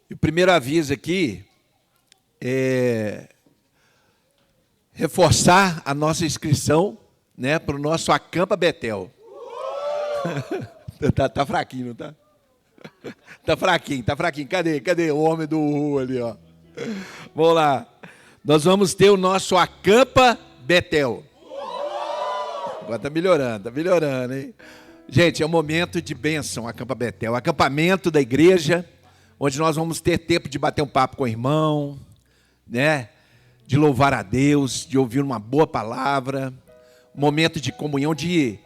E o primeiro aviso aqui é reforçar a nossa inscrição, né, para o nosso Acampa Betel. Tá fraquinho, não tá? Tá fraquinho. Cadê o homem do Uhu ali, ó? Vamos lá. Nós vamos ter o nosso Acampa Betel. Agora tá melhorando, hein? Gente, é um momento de bênção, Acampa Betel. Acampamento da igreja, onde nós vamos ter tempo de bater um papo com o irmão, né? De louvar a Deus, de ouvir uma boa palavra, um momento de comunhão, de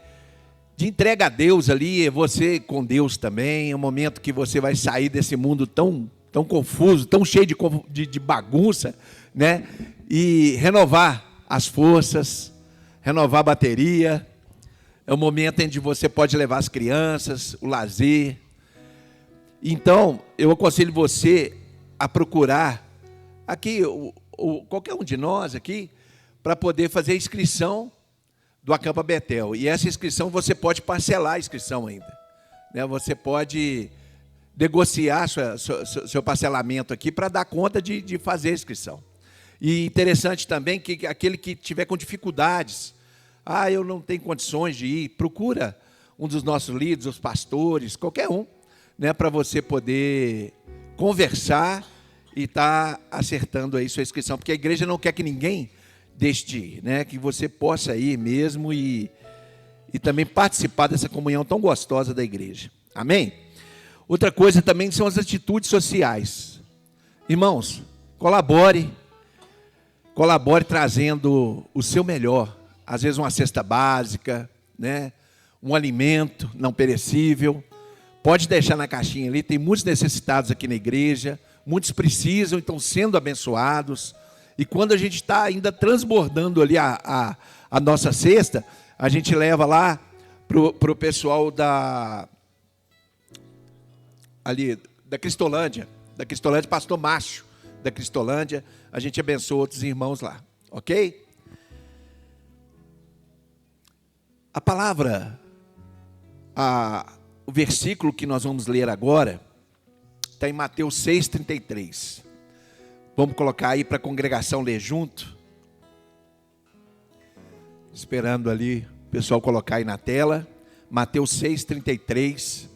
entrega a Deus ali, você com Deus também. É um momento que você vai sair desse mundo tão confuso, tão cheio de bagunça, né? E renovar as forças, renovar a bateria. É um momento em que você pode levar as crianças, o lazer. Então, eu aconselho você a procurar aqui, qualquer um de nós aqui, para poder fazer a inscrição do Acampa Betel. E essa inscrição, você pode parcelar a inscrição ainda, né? Você pode negociar seu parcelamento aqui para dar conta de fazer a inscrição. E interessante também que aquele que tiver com dificuldades, eu não tenho condições de ir, procura um dos nossos líderes, os pastores, qualquer um, né, para você poder conversar e estar acertando aí sua inscrição, porque a igreja não quer que ninguém deixe de ir, né, que você possa ir mesmo e também participar dessa comunhão tão gostosa da igreja. Amém? Outra coisa também são as atitudes sociais. Irmãos, colabore trazendo o seu melhor. Às vezes uma cesta básica, né? Um alimento não perecível. Pode deixar na caixinha ali, tem muitos necessitados aqui na igreja, muitos precisam, estão sendo abençoados. E quando a gente está ainda transbordando ali a nossa cesta, a gente leva lá para o pessoal da Cristolândia, pastor Márcio, da Cristolândia, a gente abençoa outros irmãos lá, ok? A palavra, o versículo que nós vamos ler agora, está em Mateus 6,33. Vamos colocar aí para a congregação ler junto. Esperando ali o pessoal colocar aí na tela. Mateus 6,33.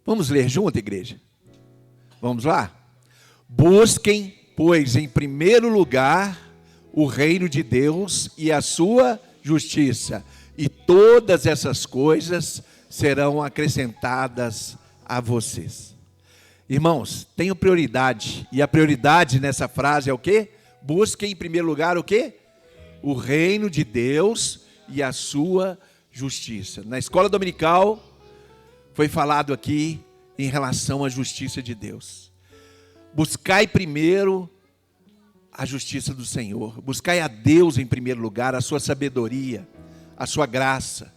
Vamos ler junto, igreja? Vamos lá? Busquem, pois, em primeiro lugar o reino de Deus e a sua justiça, e todas essas coisas serão acrescentadas a vocês. Irmãos, tenham prioridade, e a prioridade nessa frase é o quê? Busquem em primeiro lugar o quê? O reino de Deus e a sua justiça. Na escola dominical foi falado aqui em relação à justiça de Deus. Buscai primeiro a justiça do Senhor. Buscai a Deus em primeiro lugar, a sua sabedoria, a sua graça.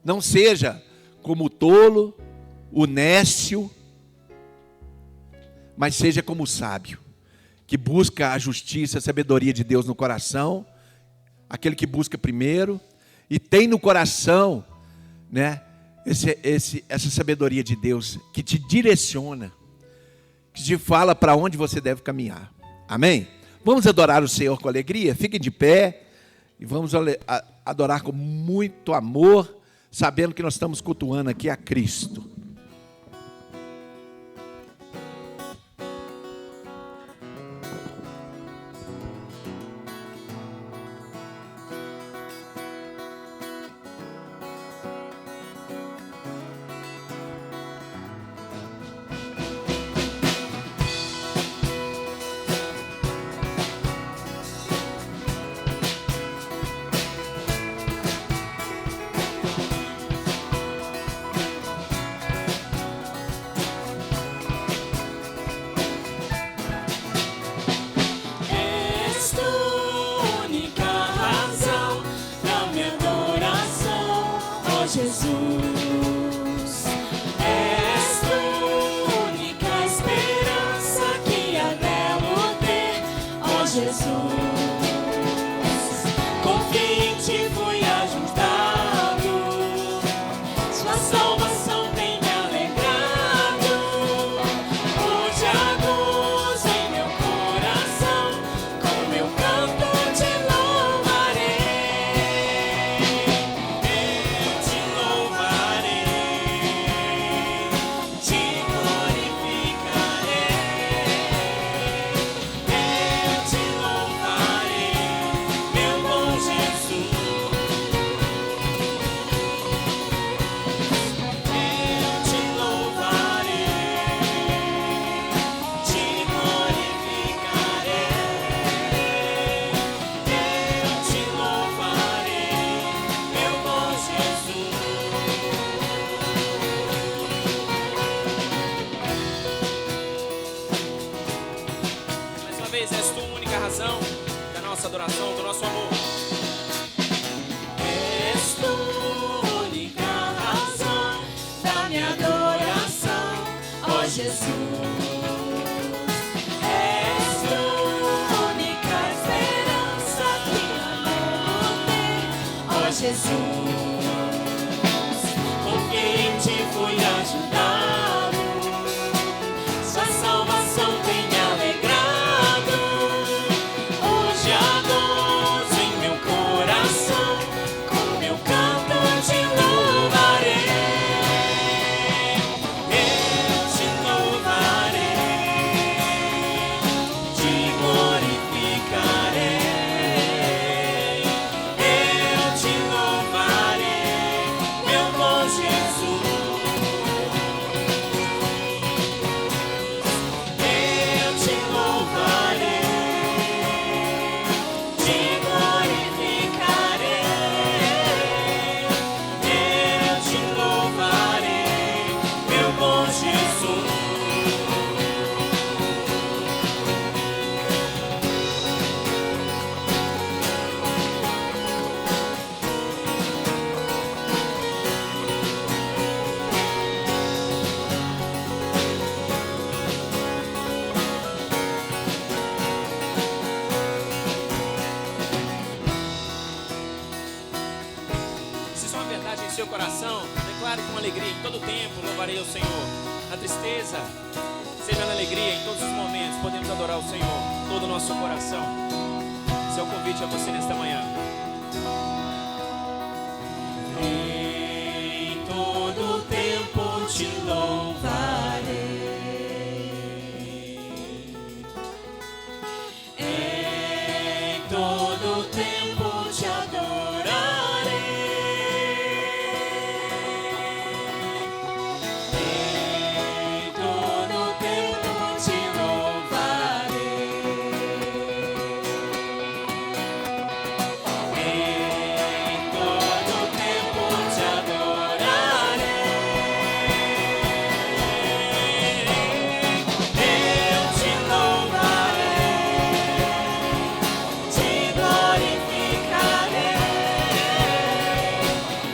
Não seja como o tolo, o nécio, mas seja como o sábio, que busca a justiça, a sabedoria de Deus no coração, aquele que busca primeiro, e tem no coração, né, essa sabedoria de Deus, que te direciona, que te fala para onde você deve caminhar. Amém? Vamos adorar o Senhor com alegria? Fiquem de pé e vamos adorar com muito amor, sabendo que nós estamos cultuando aqui a Cristo. razão da nossa adoração, do nosso amor. És tu, única razão da minha adoração, ó Jesus. És tu, única esperança que anelo ter, ó Jesus. Por quem te fui ajudado, sua salvação tem me alegrado. Hoje há gozo em meu coração, com meu canto te louvarei. Eu te louvarei, te glorificarei. Eu te louvarei, meu bom Jesus. Eu te louvarei, te glorificarei. Eu te louvarei, meu bom Jesus. Se isso é uma verdade em seu coração, declare com alegria em todo tempo, louvarei o Senhor. Na tristeza, seja na alegria, em todos os momentos, podemos adorar o Senhor, todo o nosso coração. Esse é o convite a você nesta manhã. Em todo tempo te louvarei. Em todo tempo te adorarei. Em todo tempo te louvarei. Em todo tempo te adorarei. Eu te louvarei, te glorificarei.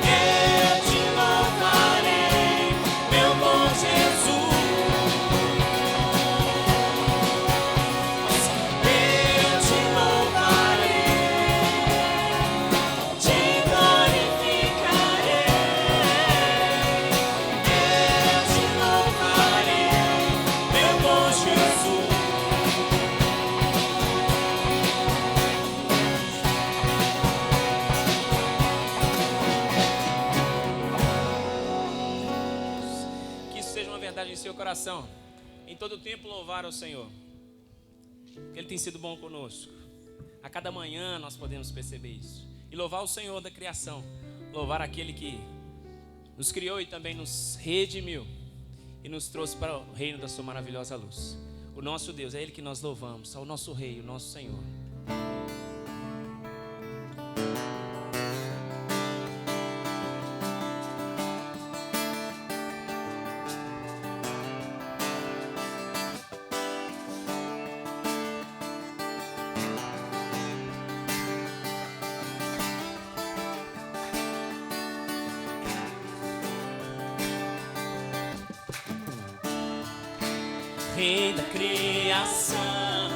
Eu te louvarei, meu bom Jesus. Eu te louvarei, te glorificarei. Eu te louvarei, meu bom Jesus. Que isso seja uma verdade em seu coração. Em todo tempo louvar ao Senhor. Ele tem sido bom conosco. A cada manhã nós podemos perceber isso. E louvar o Senhor da criação. Louvar aquele que nos criou e também nos redimiu. E nos trouxe para o reino da sua maravilhosa luz. O nosso Deus, é Ele que nós louvamos. Ao nosso Rei, o nosso Senhor. Rei da criação,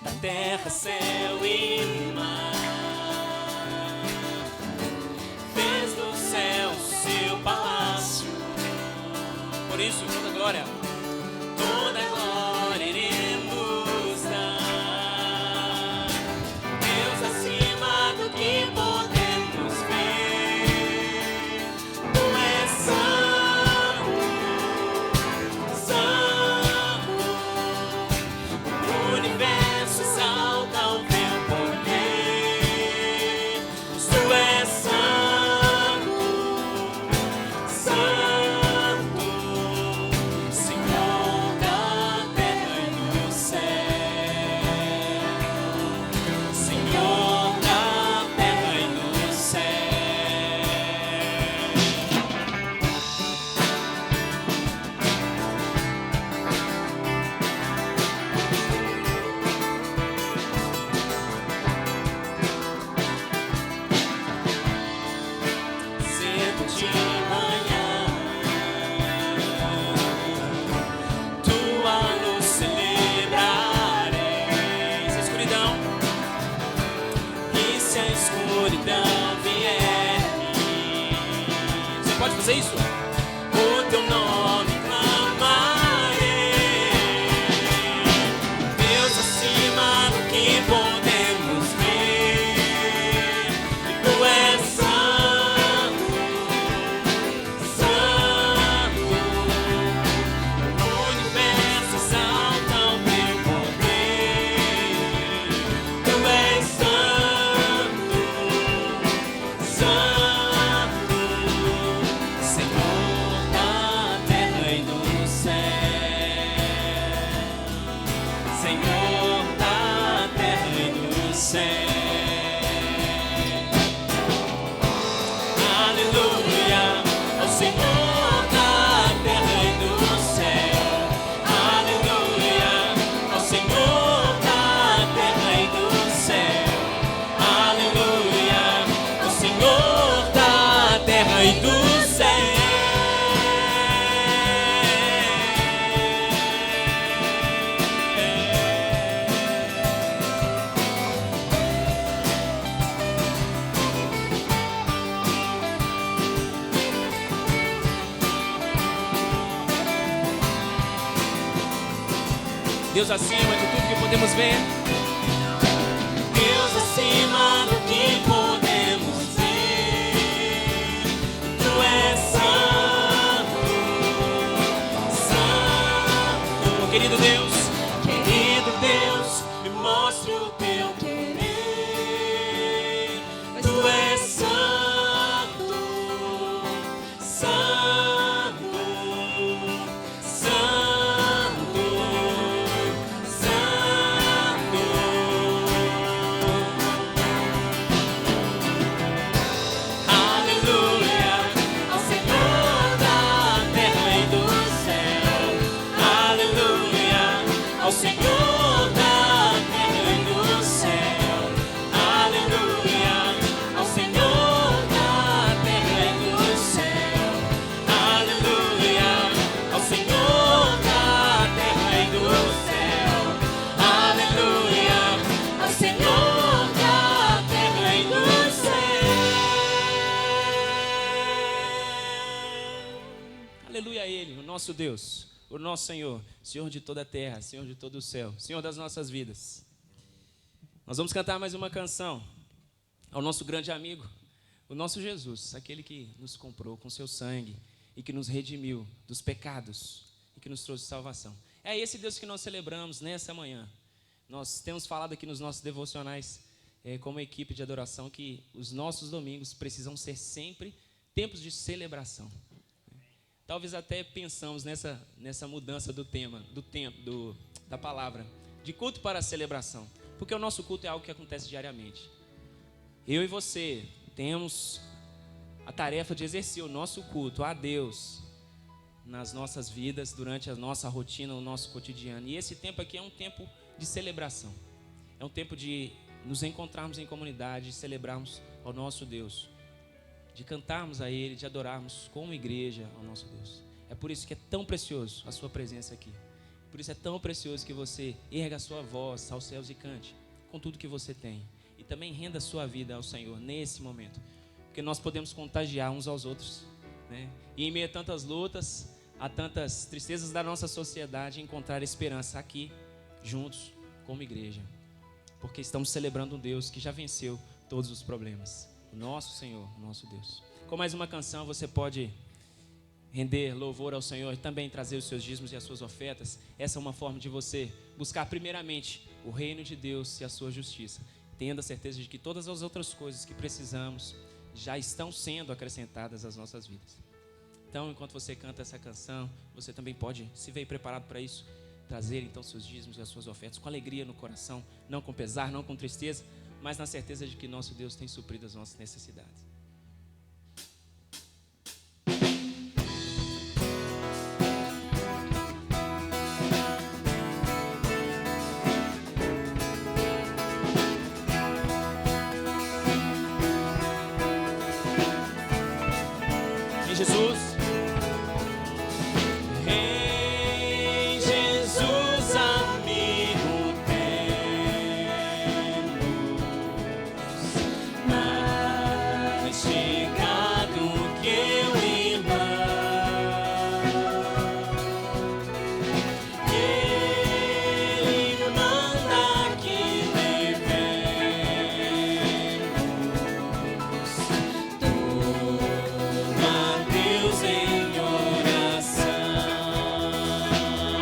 da terra, céu e mar, fez do céu seu palácio. Por isso, toda glória. Toda glória iremos dar. Deus acima do que podemos ver. Tu és santo, santo. O universo exalta o teu poder. Tu és santo, santo. de manhã, tua luz celebrarei. Se a escuridão, e se a escuridão vier, você pode fazer isso? O teu nome clamarei, Deus acima do que podemos ver, e tu és santo, santo, o universo exalta o teu poder, tu és santo, santo, Senhor da terra e do céu, Senhor da terra e do céu. Aleluia, ao Senhor da terra e do céu. Aleluia, ao Senhor da terra e do céu. Aleluia, ao Senhor da terra e do céu. Deus acima de tudo que podemos ver. Deus acima do que podemos ver, tu és santo, santo. Oh, querido Deus, Querido Deus, me mostre o teu querer, tu és santo, santo, santo, santo. Aleluia, ao Senhor da terra e do céu. Aleluia, ao Senhor da terra e do céu. Aleluia, ao Senhor da terra e do céu. Aleluia, ao Senhor da terra e do céu. Aleluia, ao Senhor da terra e do céu. aleluia a Ele, o nosso Deus, o nosso Senhor, Senhor de toda a terra, Senhor de todo o céu, Senhor das nossas vidas. Nós vamos cantar mais uma canção ao nosso grande amigo, o nosso Jesus, aquele que nos comprou com seu sangue e que nos redimiu dos pecados e que nos trouxe salvação. É esse Deus que nós celebramos nessa manhã. Nós temos falado aqui nos nossos devocionais, como equipe de adoração, que os nossos domingos precisam ser sempre tempos de celebração. Talvez até pensamos nessa mudança do tema, da palavra, de culto para celebração, porque o nosso culto é algo que acontece diariamente. Eu e você temos a tarefa de exercer o nosso culto a Deus nas nossas vidas, durante a nossa rotina, o nosso cotidiano. E esse tempo aqui é um tempo de celebração. É um tempo de nos encontrarmos em comunidade, de celebrarmos ao nosso Deus, de cantarmos a Ele, de adorarmos como igreja ao nosso Deus. É por isso que é tão precioso a sua presença aqui. Por isso é tão precioso que você erga a sua voz aos céus e cante com tudo que você tem. E também renda a sua vida ao Senhor nesse momento. Porque nós podemos contagiar uns aos outros, né? E em meio a tantas lutas, a tantas tristezas da nossa sociedade, encontrar esperança aqui, juntos, como igreja. Porque estamos celebrando um Deus que já venceu todos os problemas. O nosso Senhor, o nosso Deus. Com mais uma canção, você pode render louvor ao Senhor e também trazer os seus dízimos e as suas ofertas. Essa é uma forma de você buscar primeiramente o reino de Deus e a sua justiça. Tendo a certeza de que todas as outras coisas que precisamos já estão sendo acrescentadas às nossas vidas. Então, enquanto você canta essa canção, você também pode, se veio preparado para isso, trazer então seus dízimos e as suas ofertas com alegria no coração, não com pesar, não com tristeza, mas na certeza de que nosso Deus tem suprido as nossas necessidades. Em Jesus. Em Jesus, amigo, temos mais chegado que o irmão. Ele manda que levemos tudo a Deus em oração.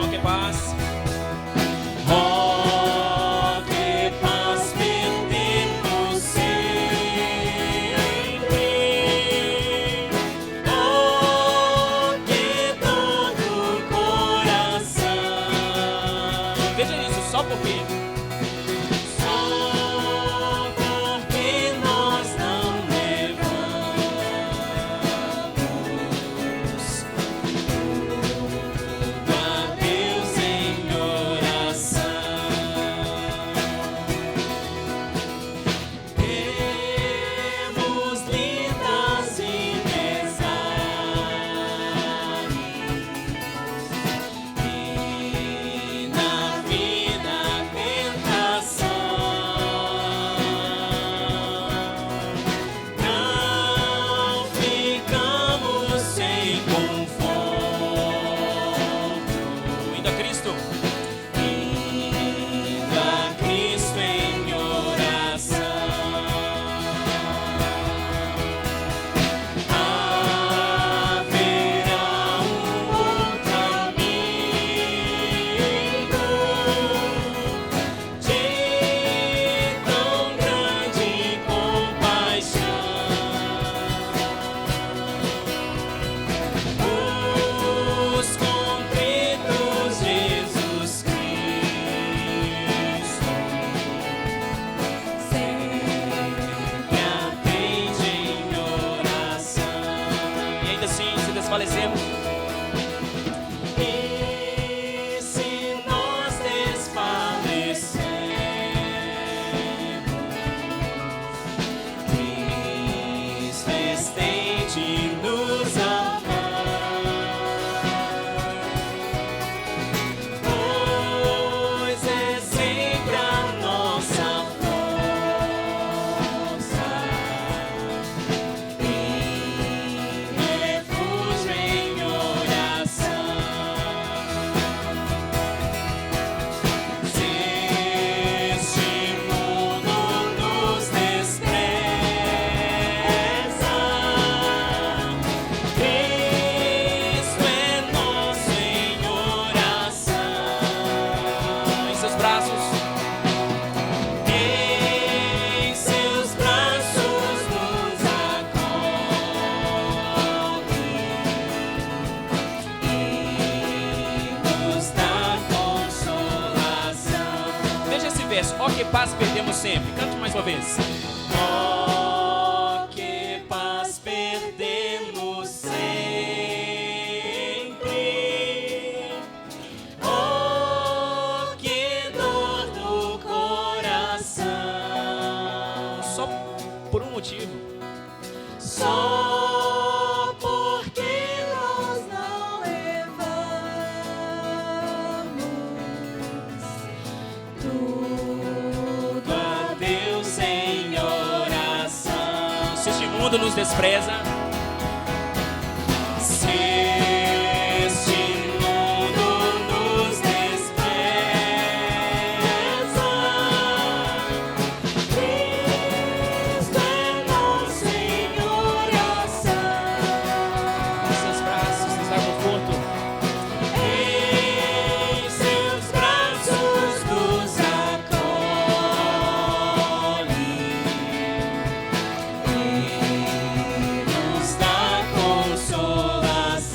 Oh, que paz. Oh, que paz perdemos sempre. Oh, que dor do coração. Veja isso, só porque. Só porque nós não levamos tudo a Deus em oração. Temos lidas e rezares, e na vida tentação. Não ficamos sem conforto, Indo a Cristo. indo a Cristo em oração. Haverá outro caminho de tão grande compaixão. Os contritos, Jesus Cristo sempre atende em oração. E ainda assim, se desfalecermos, E se nós desfalecemos, Cristo estende-nos a mão, pois é sempre a nossa força e refúgio em oração. Se este mundo nos despreza, Cristo é nosso em oração. em seus braços, Em seus braços nos acolhe e nos dá consolação. veja esse verso. Ó, que paz perdemos sempre. Cante mais uma vez. Oh, que paz perdemos sempre. Oh, que dor do coração. Só por um motivo. Só porque nós não levamos tudo a Deus em oração. Se este mundo nos despreza, Se este mundo nos despreza, Cristo é nosso em oração. em seus braços nos dá conforto. Em seus braços nos acolhe e nos dá consolação.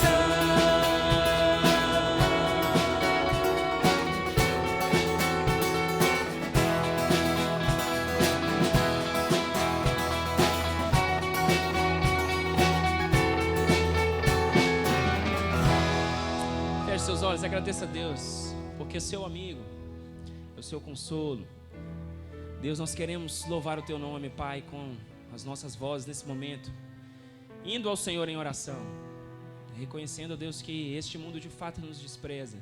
Feche seus olhos e agradeça a Deus, porque é seu amigo, é o seu consolo. Deus, nós queremos louvar o teu nome, Pai, com as nossas vozes nesse momento, indo ao Senhor em oração. reconhecendo, ó Deus, que este mundo de fato nos despreza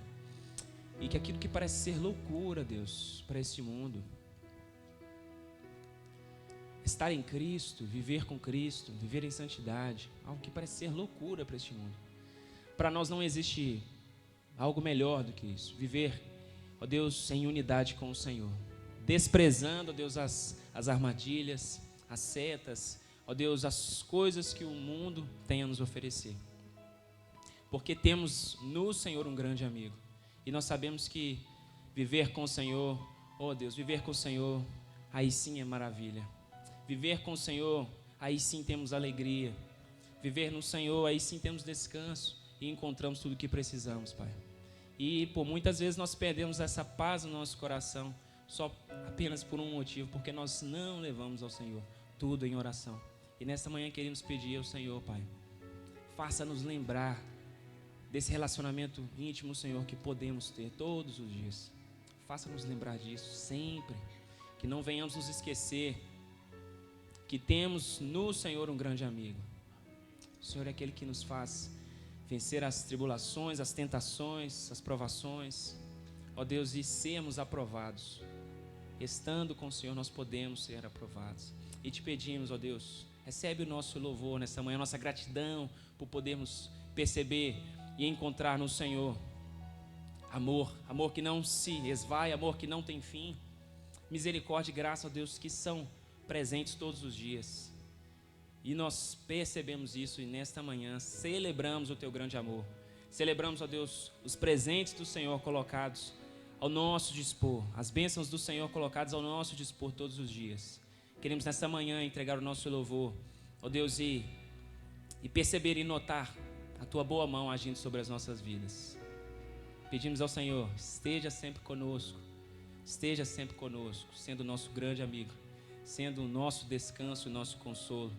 e que aquilo que parece ser loucura, Deus, para este mundo, estar em Cristo, viver com Cristo, viver em santidade, algo que parece ser loucura para este mundo. Para nós não existe algo melhor do que isso, viver, ó Deus, em unidade com o Senhor, desprezando, ó Deus, as armadilhas, as setas, ó Deus, as coisas que o mundo tem a nos oferecer. Porque temos no Senhor um grande amigo. E nós sabemos que viver com o Senhor, ó Deus, viver com o Senhor, aí sim é maravilha. Viver com o Senhor, aí sim temos alegria. Viver no Senhor, aí sim temos descanso e encontramos tudo o que precisamos, Pai. E por muitas vezes nós perdemos essa paz no nosso coração, só apenas por um motivo, porque nós não levamos ao Senhor tudo em oração. E nesta manhã queremos pedir ao Senhor, Pai, faça-nos lembrar desse relacionamento íntimo, Senhor, que podemos ter todos os dias. Faça-nos lembrar disso sempre, que não venhamos nos esquecer que temos no Senhor um grande amigo. O Senhor é aquele que nos faz vencer as tribulações, as tentações, as provações, ó Deus, e sermos aprovados. Estando com o Senhor, nós podemos ser aprovados. E te pedimos, ó Deus, recebe o nosso louvor nesta manhã, nossa gratidão por podermos perceber e encontrar no Senhor amor, amor que não se esvai, amor que não tem fim, misericórdia e graça, ó Deus, que são presentes todos os dias. E nós percebemos isso e nesta manhã celebramos o teu grande amor. Celebramos, ó Deus, os presentes do Senhor colocados ao nosso dispor, as bênçãos do Senhor colocadas ao nosso dispor todos os dias. Queremos nesta manhã entregar o nosso louvor, ó Deus, e perceber e notar a tua boa mão agindo sobre as nossas vidas. Pedimos ao Senhor, esteja sempre conosco, sendo o nosso grande amigo, sendo o nosso descanso, o nosso consolo.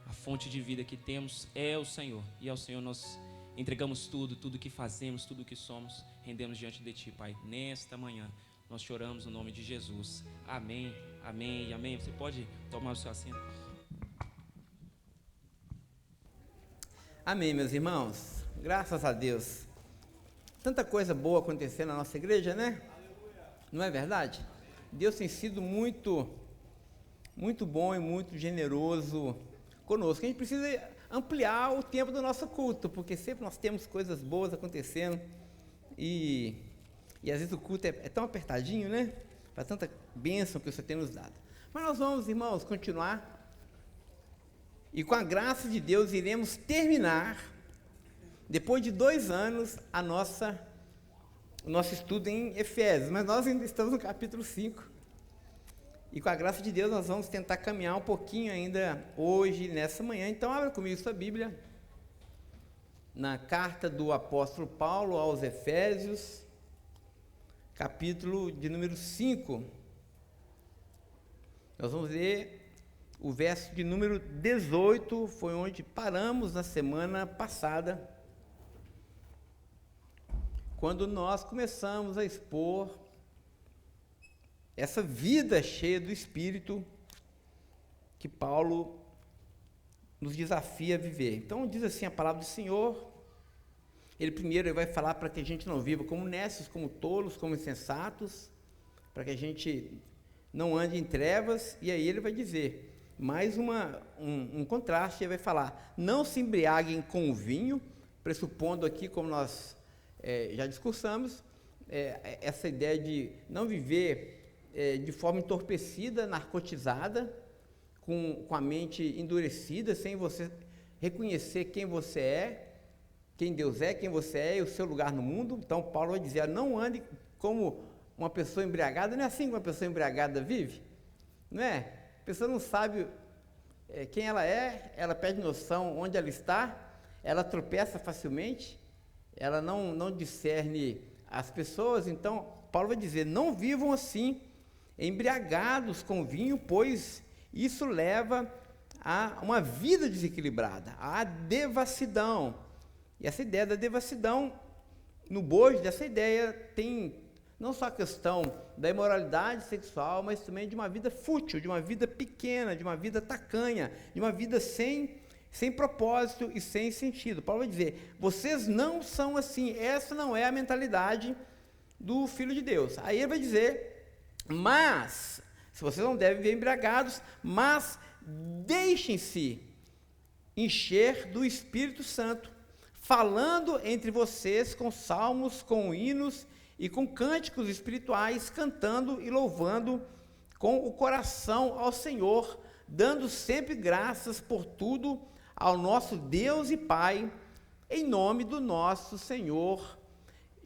A fonte de vida que temos é o Senhor, e ao Senhor nós entregamos tudo que fazemos, tudo que somos, rendemos diante de Ti, Pai. Nesta manhã nós choramos no nome de Jesus. Amém, amém e amém. Você pode tomar o seu assento. Amém, meus irmãos. Graças a Deus. Tanta coisa boa acontecendo na nossa igreja, né? Não é verdade? Deus tem sido muito bom e muito generoso conosco. A gente precisa ampliar o tempo do nosso culto, porque sempre nós temos coisas boas acontecendo e às vezes o culto é tão apertadinho, né? Para tanta bênção que o Senhor tem nos dado. Mas nós vamos, irmãos, continuar e com a graça de Deus iremos terminar, depois de 2 anos, o nosso estudo em Efésios, mas nós ainda estamos no capítulo 5. E com a graça de Deus nós vamos tentar caminhar um pouquinho ainda hoje, nessa manhã. Então abra comigo sua Bíblia, na carta do apóstolo Paulo aos Efésios, capítulo de número 5. Nós vamos ler o verso de número 18, foi onde paramos na semana passada, quando nós começamos a expor essa vida cheia do Espírito que Paulo nos desafia a viver. Então diz assim a palavra do Senhor. Ele vai falar para que a gente não viva como necios, como tolos, como insensatos, para que a gente não ande em trevas, e aí ele vai dizer mais um contraste. Ele vai falar: não se embriaguem com o vinho, pressupondo aqui, como nós já discursamos, essa ideia de não viver de forma entorpecida, narcotizada, com a mente endurecida, sem você reconhecer quem você é, quem Deus é, quem você é e o seu lugar no mundo. Então Paulo vai dizer: não ande como uma pessoa embriagada. Não é assim que uma pessoa embriagada vive? Não é? A pessoa não sabe quem ela é, ela perde noção onde ela está, ela tropeça facilmente, ela não discerne as pessoas. Então Paulo vai dizer: não vivam assim, embriagados com vinho, pois isso leva a uma vida desequilibrada, à devassidão. E essa ideia da devassidão, no bojo dessa ideia, tem não só a questão da imoralidade sexual, mas também de uma vida fútil, de uma vida pequena, de uma vida tacanha, de uma vida sem sem propósito e sem sentido. Paulo vai dizer, vocês não são assim, essa não é a mentalidade do Filho de Deus. Aí ele vai dizer, mas, se vocês não devem viver embriagados, mas deixem-se encher do Espírito Santo, falando entre vocês com salmos, com hinos e com cânticos espirituais, cantando e louvando com o coração ao Senhor, dando sempre graças por tudo ao nosso Deus e Pai, em nome do nosso Senhor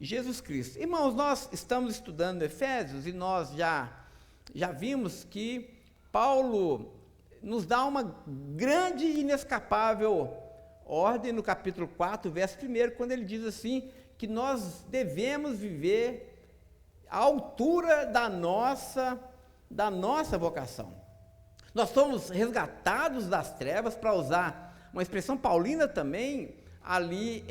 Jesus Cristo. Irmãos, nós estamos estudando Efésios e nós já vimos que Paulo nos dá uma grande e inescapável ordem no capítulo 4, verso 1, quando ele diz assim, que nós devemos viver à altura da nossa vocação. Nós somos resgatados das trevas, para usar uma expressão paulina também, ali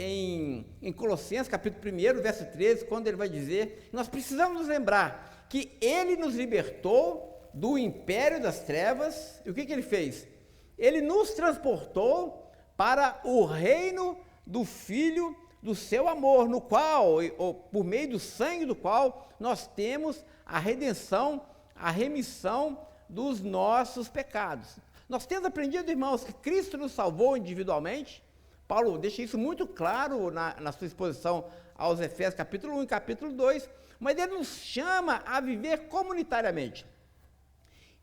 em Colossenses, capítulo 1, verso 13, quando ele vai dizer, nós precisamos nos lembrar que ele nos libertou do império das trevas, e o que ele fez? Ele nos transportou para o reino do Filho do seu amor, no qual, ou por meio do sangue do qual, nós temos a redenção, a remissão dos nossos pecados. Nós temos aprendido, irmãos, que Cristo nos salvou individualmente. Paulo deixa isso muito claro na sua exposição aos Efésios, capítulo 1 e capítulo 2, mas ele nos chama a viver comunitariamente.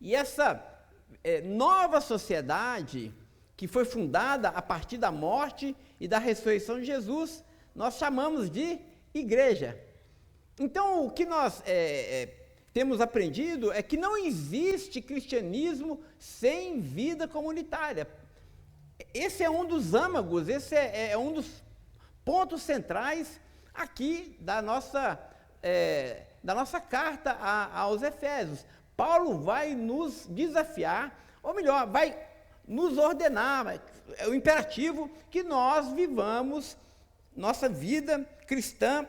E essa nova sociedade que foi fundada a partir da morte e da ressurreição de Jesus, nós chamamos de igreja. Então, o que nós temos aprendido é que não existe cristianismo sem vida comunitária. Esse é um dos âmagos, esse é um dos pontos centrais aqui da nossa carta aos Efésios. Paulo vai nos desafiar, ou melhor, vai nos ordenar, é o imperativo que nós vivamos nossa vida cristã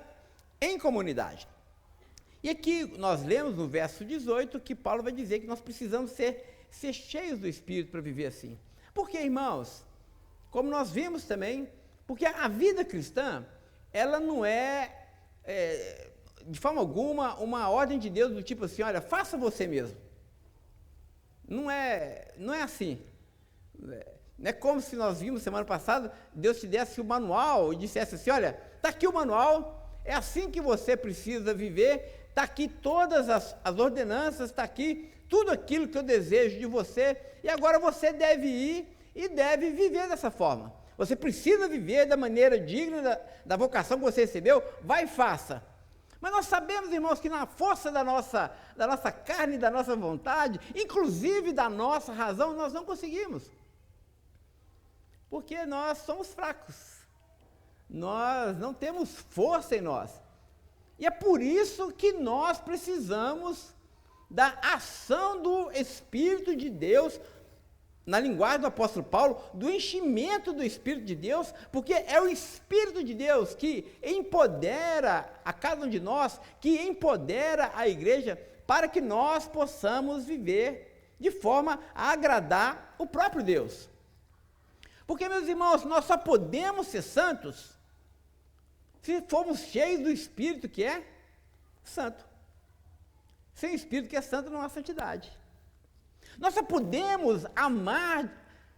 em comunidade. E aqui nós lemos no verso 18 que Paulo vai dizer que nós precisamos ser cheios do Espírito para viver assim. Por quê, irmãos? Como nós vimos também, porque a vida cristã, ela não é de forma alguma uma ordem de Deus do tipo assim, olha, faça você mesmo. Não é assim. Não é como se nós vimos semana passada, Deus te desse o manual e dissesse assim, olha, está aqui o manual, é assim que você precisa viver, está aqui todas as ordenanças, está aqui tudo aquilo que eu desejo de você, e agora você deve ir e deve viver dessa forma. Você precisa viver da maneira digna da vocação que você recebeu, vai e faça. Mas nós sabemos, irmãos, que na força da nossa carne, da nossa vontade, inclusive da nossa razão, nós não conseguimos. Porque nós somos fracos. Nós não temos força em nós. E é por isso que nós precisamos da ação do Espírito de Deus, na linguagem do apóstolo Paulo, do enchimento do Espírito de Deus, porque é o Espírito de Deus que empodera a cada um de nós, que empodera a igreja, para que nós possamos viver de forma a agradar o próprio Deus. Porque, meus irmãos, nós só podemos ser santos se formos cheios do Espírito que é santo. Sem o Espírito que é santo não há santidade. Nós só podemos amar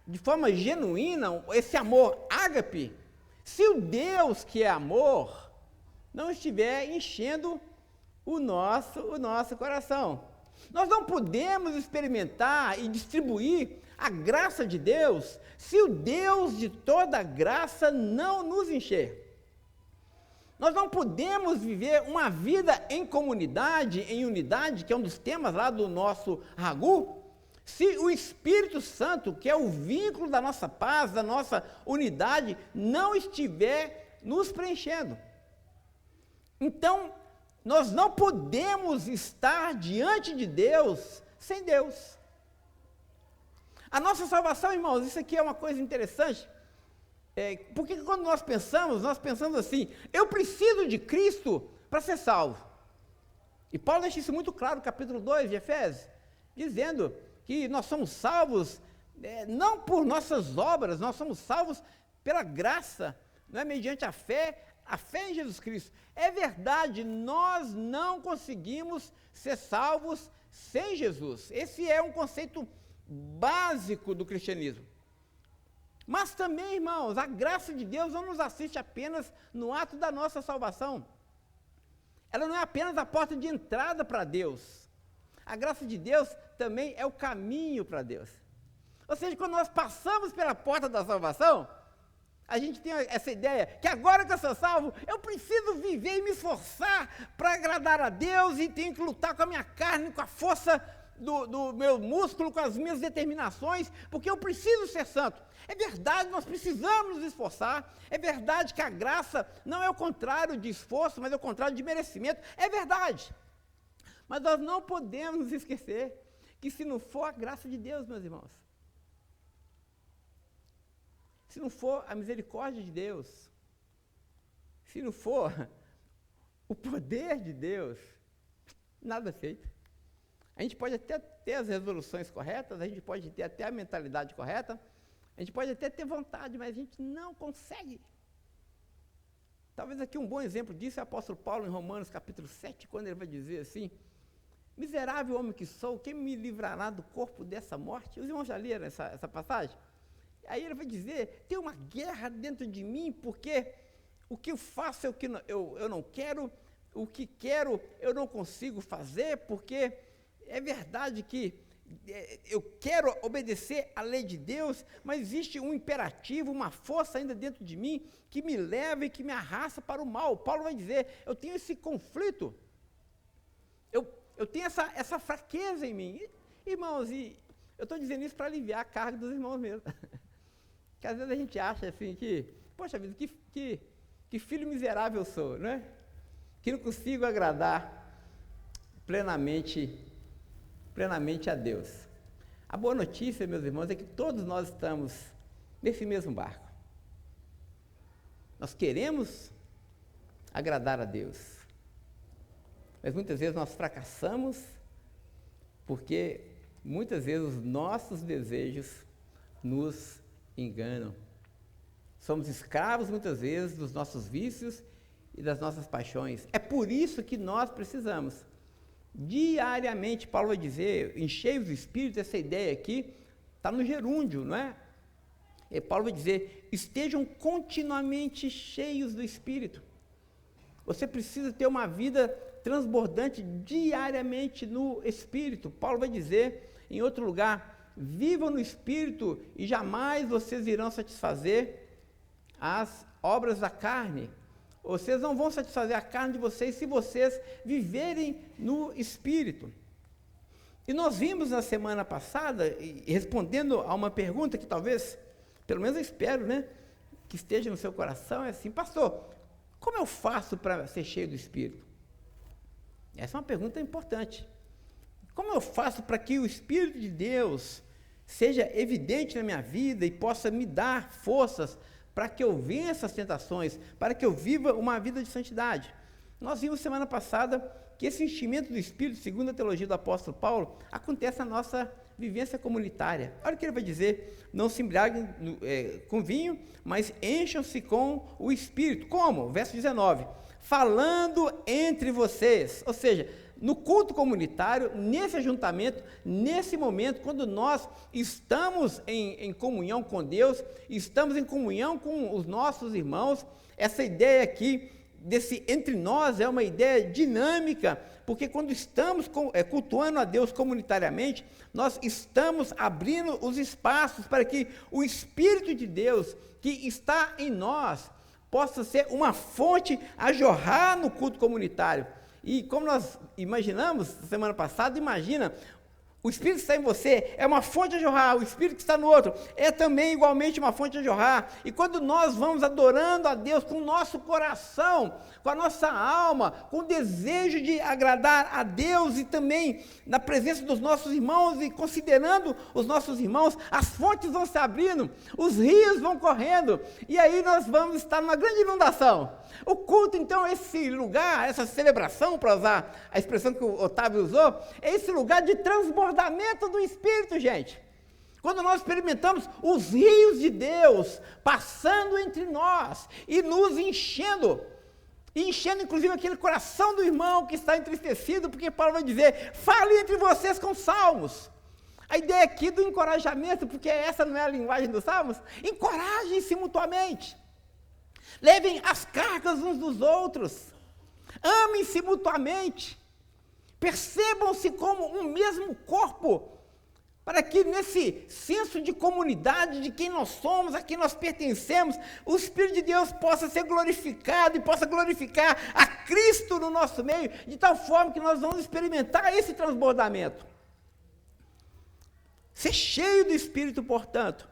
de forma genuína esse amor ágape, se o Deus que é amor não estiver enchendo o nosso coração. Nós não podemos experimentar e distribuir a graça de Deus se o Deus de toda graça não nos encher. Nós não podemos viver uma vida em comunidade, em unidade, que é um dos temas lá do nosso Ragu, se o Espírito Santo, que é o vínculo da nossa paz, da nossa unidade, não estiver nos preenchendo. Então, nós não podemos estar diante de Deus sem Deus. A nossa salvação, irmãos, isso aqui é uma coisa interessante, porque quando nós pensamos assim, eu preciso de Cristo para ser salvo. E Paulo deixa isso muito claro no capítulo 2 de Efésios, dizendo que nós somos salvos não por nossas obras, nós somos salvos pela graça, não é mediante a fé em Jesus Cristo. É verdade, nós não conseguimos ser salvos sem Jesus. Esse é um conceito básico do cristianismo. Mas também, irmãos, a graça de Deus não nos assiste apenas no ato da nossa salvação. Ela não é apenas a porta de entrada para Deus. A graça de Deus também é o caminho para Deus. Ou seja, quando nós passamos pela porta da salvação, a gente tem essa ideia que agora que eu sou salvo, eu preciso viver e me esforçar para agradar a Deus e tenho que lutar com a minha carne, com a força do meu músculo, com as minhas determinações, porque eu preciso ser santo. É verdade, nós precisamos nos esforçar. É verdade que a graça não é o contrário de esforço, mas é o contrário de merecimento. É verdade. Mas nós não podemos nos esquecer que se não for a graça de Deus, meus irmãos, se não for a misericórdia de Deus, se não for o poder de Deus, nada é feito. A gente pode até ter as resoluções corretas, a gente pode ter até a mentalidade correta, a gente pode até ter vontade, mas a gente não consegue. Talvez aqui um bom exemplo disso é o apóstolo Paulo em Romanos capítulo 7, quando ele vai dizer assim: miserável homem que sou, quem me livrará do corpo dessa morte? Os irmãos já leram essa passagem? Aí ele vai dizer, tem uma guerra dentro de mim, porque o que eu faço é o que eu não quero, o que quero eu não consigo fazer, porque é verdade que eu quero obedecer à lei de Deus, mas existe um imperativo, uma força ainda dentro de mim, que me leva e que me arrasta para o mal. Paulo vai dizer, eu tenho esse conflito, eu tenho essa fraqueza em mim. Irmãos, e eu estou dizendo isso para aliviar a carga dos irmãos mesmo. Porque às vezes a gente acha assim que, poxa vida, que filho miserável eu sou, não é? Que não consigo agradar plenamente a Deus. A boa notícia, meus irmãos, é que todos nós estamos nesse mesmo barco. Nós queremos agradar a Deus, mas muitas vezes nós fracassamos porque muitas vezes os nossos desejos nos enganam. Somos escravos muitas vezes dos nossos vícios e das nossas paixões. É por isso que nós precisamos diariamente, Paulo vai dizer, encheios do Espírito. Essa ideia aqui está no gerúndio, não é? E Paulo vai dizer, estejam continuamente cheios do Espírito. Você precisa ter uma vida transbordante diariamente no Espírito. Paulo vai dizer em outro lugar, vivam no Espírito e jamais vocês irão satisfazer as obras da carne. Vocês não vão satisfazer a carne de vocês se vocês viverem no Espírito. E nós vimos na semana passada, respondendo a uma pergunta que talvez, pelo menos eu espero, né, que esteja no seu coração, é assim, pastor, como eu faço para ser cheio do Espírito? Essa é uma pergunta importante. Como eu faço para que o Espírito de Deus seja evidente na minha vida e possa me dar forças para que eu vença as tentações, para que eu viva uma vida de santidade? Nós vimos semana passada que esse enchimento do Espírito, segundo a teologia do apóstolo Paulo, acontece na nossa vivência comunitária. Olha o que ele vai dizer, não se embriaguem com vinho, mas encham-se com o Espírito. Como? Verso 19, falando entre vocês, ou seja, no culto comunitário, nesse ajuntamento, nesse momento, quando nós estamos em comunhão com Deus, estamos em comunhão com os nossos irmãos, essa ideia aqui, desse entre nós, é uma ideia dinâmica, porque quando estamos cultuando a Deus comunitariamente, nós estamos abrindo os espaços para que o Espírito de Deus, que está em nós, possa ser uma fonte a jorrar no culto comunitário. E como nós imaginamos, semana passada, imagina, o Espírito que está em você é uma fonte a jorrar, o Espírito que está no outro é também igualmente uma fonte a jorrar. E quando nós vamos adorando a Deus com o nosso coração, com a nossa alma, com o desejo de agradar a Deus e também na presença dos nossos irmãos e considerando os nossos irmãos, as fontes vão se abrindo, os rios vão correndo, e aí nós vamos estar numa grande inundação. O culto, então, esse lugar, essa celebração, para usar a expressão que o Otávio usou, é esse lugar de transbordamento do Espírito, gente. Quando nós experimentamos os rios de Deus passando entre nós e nos enchendo inclusive aquele coração do irmão que está entristecido, porque Paulo vai dizer, fale entre vocês com salmos. A ideia aqui do encorajamento, porque essa não é a linguagem dos salmos, encorajem-se mutuamente, levem as cargas uns dos outros, amem-se mutuamente, percebam-se como um mesmo corpo, para que nesse senso de comunidade, de quem nós somos, a quem nós pertencemos, o Espírito de Deus possa ser glorificado e possa glorificar a Cristo no nosso meio, de tal forma que nós vamos experimentar esse transbordamento. Ser cheio do Espírito, portanto,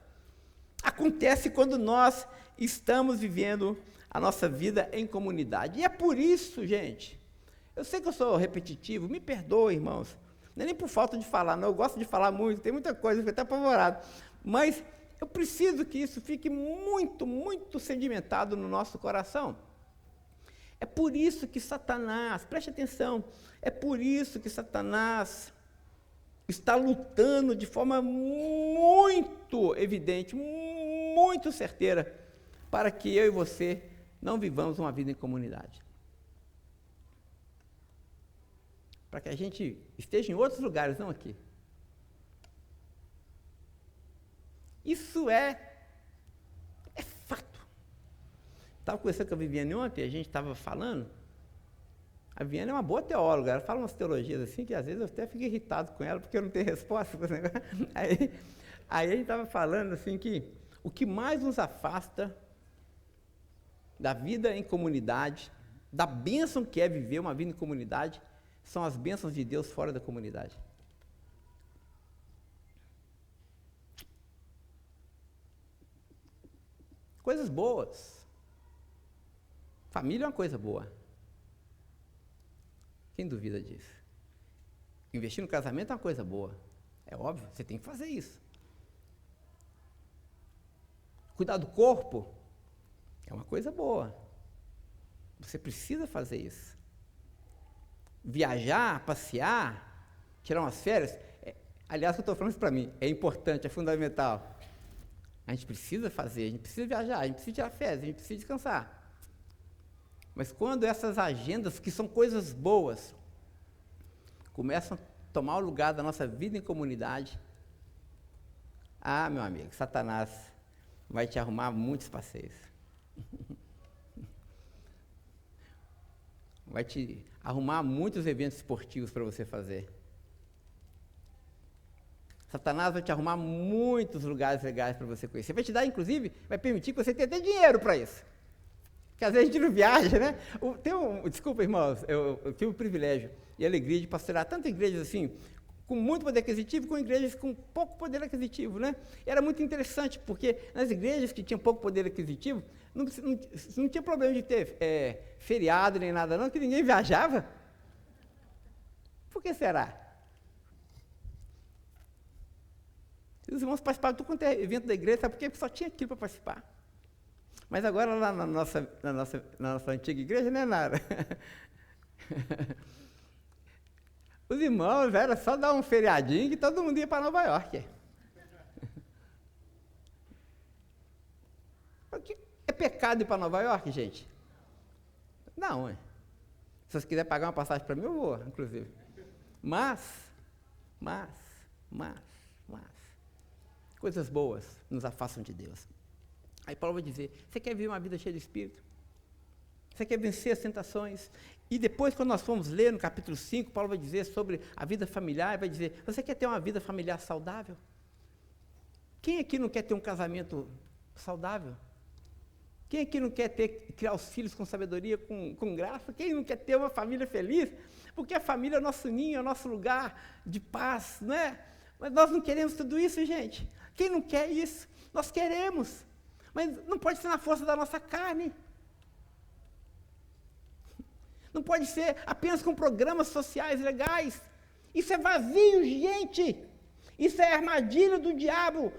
acontece quando nós estamos vivendo a nossa vida em comunidade. E é por isso, gente, eu sei que eu sou repetitivo, me perdoe, irmãos, não é nem por falta de falar, não, eu gosto de falar muito, tem muita coisa, eu fico até apavorado, mas eu preciso que isso fique muito, muito sedimentado no nosso coração. É por isso que Satanás, preste atenção, é por isso que Satanás está lutando de forma muito evidente, muito certeira, para que eu e você não vivamos uma vida em comunidade. Para que a gente esteja em outros lugares, não aqui. Isso é fato. Estava conversando com a Viviane ontem, a gente estava falando, a Viviane é uma boa teóloga, ela fala umas teologias assim, que às vezes eu até fico irritado com ela, porque eu não tenho resposta para esse negócio. Aí a gente estava falando assim que o que mais nos afasta da vida em comunidade, da bênção que é viver uma vida em comunidade, são as bênçãos de Deus fora da comunidade. Coisas boas. Família é uma coisa boa. Quem duvida disso? Investir no casamento é uma coisa boa. É óbvio, você tem que fazer isso. Cuidar do corpo é uma coisa boa. Você precisa fazer isso. Viajar, passear, tirar umas férias, aliás, eu estou falando isso para mim, é importante, é fundamental. A gente precisa fazer, a gente precisa viajar, a gente precisa tirar férias, a gente precisa descansar. Mas quando essas agendas, que são coisas boas, começam a tomar o lugar da nossa vida em comunidade, meu amigo, Satanás vai te arrumar muitos passeios. Vai te arrumar muitos eventos esportivos para você fazer. Satanás vai te arrumar muitos lugares legais para você conhecer. Vai te dar, inclusive, vai permitir que você tenha até dinheiro para isso. Porque às vezes a gente não viaja, né? Desculpa, irmãos, eu tive o privilégio e a alegria de pastorear tantas igrejas assim, com muito poder aquisitivo, com igrejas com pouco poder aquisitivo, né? Era muito interessante, porque nas igrejas que tinham pouco poder aquisitivo, não tinha problema de ter feriado nem nada não, que ninguém viajava. Por que será? Os irmãos participavam de tudo quanto é evento da igreja, sabe por quê? Porque só tinha aquilo para participar. Mas agora lá na nossa antiga igreja, né, Nara? Os irmãos, era só dar um feriadinho que todo mundo ia para Nova York. É pecado ir para Nova York, gente? Não, Se vocês quiserem pagar uma passagem para mim, eu vou, inclusive. Mas, coisas boas nos afastam de Deus. Aí Paulo vai dizer, você quer viver uma vida cheia de Espírito? Você quer vencer as tentações? E depois, quando nós formos ler no capítulo 5, Paulo vai dizer sobre a vida familiar, vai dizer, você quer ter uma vida familiar saudável? Quem aqui não quer ter um casamento saudável? Quem aqui não quer criar os filhos com sabedoria, com graça? Quem não quer ter uma família feliz? Porque a família é o nosso ninho, é o nosso lugar de paz, não é? Mas nós não queremos tudo isso, gente. Quem não quer isso? Nós queremos. Mas não pode ser na força da nossa carne. Não pode ser apenas com programas sociais legais. Isso é vazio, gente. Isso é armadilha do diabo.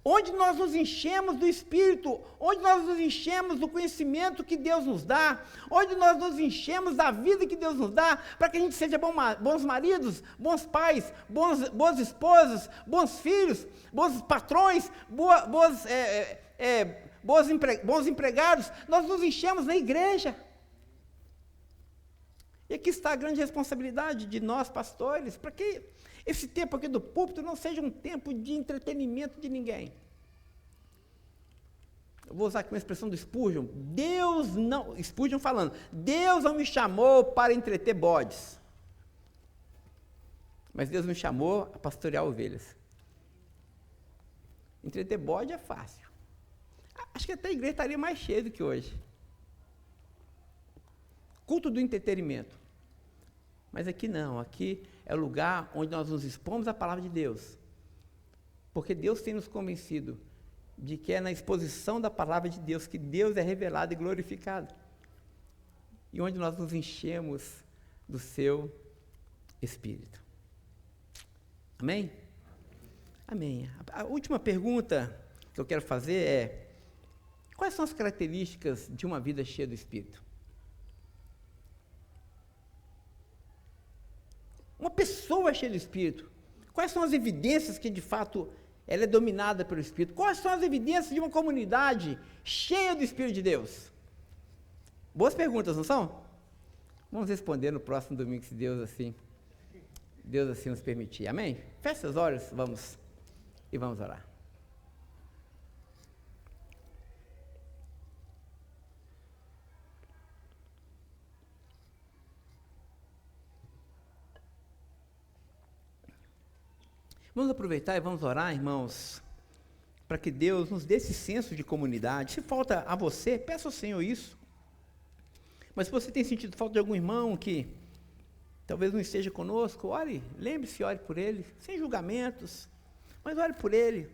onde nós nos enchemos do Espírito, onde nós nos enchemos do conhecimento que Deus nos dá, onde nós nos enchemos da vida que Deus nos dá, para que a gente seja bons maridos, bons pais, boas esposas, bons filhos, bons patrões, bons empregados. Nós nos enchemos na igreja. E aqui está a grande responsabilidade de nós, pastores, para que esse tempo aqui do púlpito não seja um tempo de entretenimento de ninguém. Eu vou usar aqui uma expressão do Spurgeon. Spurgeon falando, Deus não me chamou para entreter bodes, mas Deus me chamou a pastorear ovelhas. Entreter bode é fácil. Acho que até a igreja estaria mais cheia do que hoje. Culto do entretenimento. Mas aqui não, aqui é o lugar onde nós nos expomos à palavra de Deus. Porque Deus tem nos convencido de que é na exposição da palavra de Deus que Deus é revelado e glorificado. E onde nós nos enchemos do seu Espírito. Amém? Amém. A última pergunta que eu quero fazer é: quais são as características de uma vida cheia do Espírito? Uma pessoa cheia do Espírito, quais são as evidências que de fato ela é dominada pelo Espírito? Quais são as evidências de uma comunidade cheia do Espírito de Deus? Boas perguntas, não são? Vamos responder no próximo domingo, se Deus assim nos permitir. Amém? Feche seus olhos, vamos orar. Vamos aproveitar e vamos orar, irmãos, para que Deus nos dê esse senso de comunidade. Se falta a você, peça ao Senhor isso. Mas se você tem sentido falta de algum irmão que talvez não esteja conosco, ore, lembre-se, ore por ele, sem julgamentos, mas ore por ele,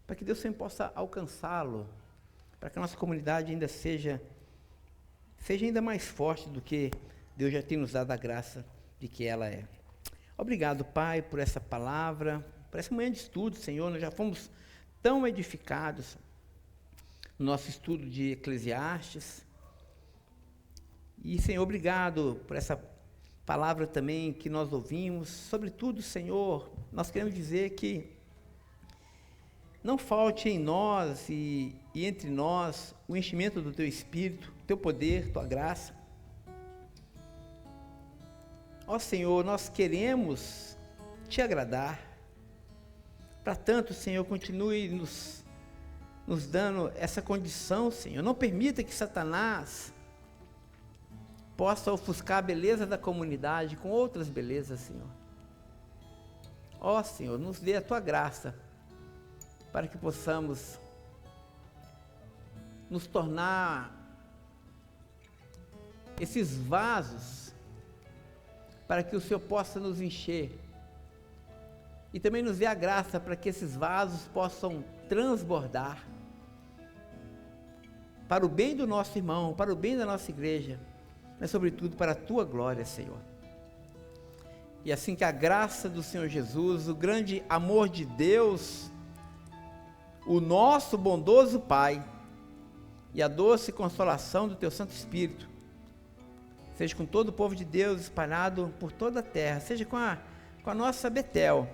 para que Deus sempre possa alcançá-lo, para que a nossa comunidade ainda seja ainda mais forte do que Deus já tem nos dado a graça de que ela é. Obrigado, Pai, por essa palavra, por essa manhã de estudo, Senhor. Nós já fomos tão edificados no nosso estudo de Eclesiastes. E, Senhor, obrigado por essa palavra também que nós ouvimos. Sobretudo, Senhor, nós queremos dizer que não falte em nós e entre nós o enchimento do Teu Espírito, Teu poder, Tua graça. Ó Senhor, nós queremos Te agradar. Para tanto, Senhor, continue nos dando essa condição, Senhor. Não permita que Satanás possa ofuscar a beleza da comunidade com outras belezas, Senhor. Ó Senhor, nos dê a Tua graça para que possamos nos tornar esses vasos para que o Senhor possa nos encher, e também nos dê a graça para que esses vasos possam transbordar, para o bem do nosso irmão, para o bem da nossa igreja, mas sobretudo para a Tua glória, Senhor. E assim que a graça do Senhor Jesus, o grande amor de Deus, o nosso bondoso Pai, e a doce consolação do Teu Santo Espírito, seja com todo o povo de Deus espalhado por toda a terra, seja com a nossa Betel,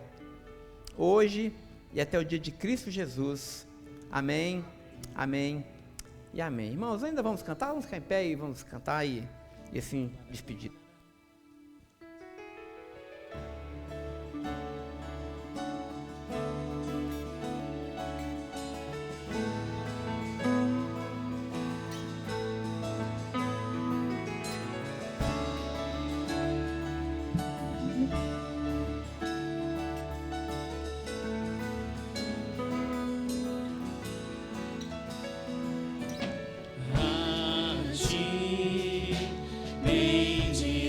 hoje e até o dia de Cristo Jesus. Amém, amém e amém. Irmãos, ainda vamos cantar? Vamos ficar em pé e vamos cantar e assim despedir. Bendito.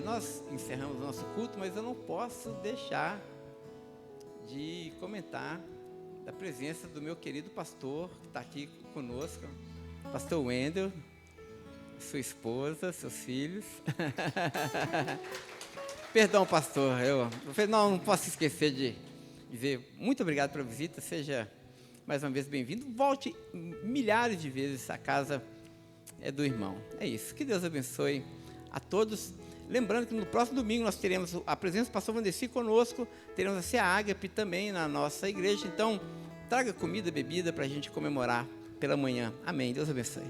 nós encerramos o nosso culto, mas eu não posso deixar de comentar da presença do meu querido pastor, que está aqui conosco, pastor Wendel, sua esposa, seus filhos. Perdão, pastor, eu não posso esquecer de dizer muito obrigado pela visita, seja mais uma vez bem-vindo, volte milhares de vezes, a casa é do irmão. É isso, que Deus abençoe a todos. Lembrando que no próximo domingo nós teremos a presença do pastor Vandeci conosco, teremos a Cea Ágape também na nossa igreja, então traga comida, bebida para a gente comemorar pela manhã. Amém, Deus abençoe.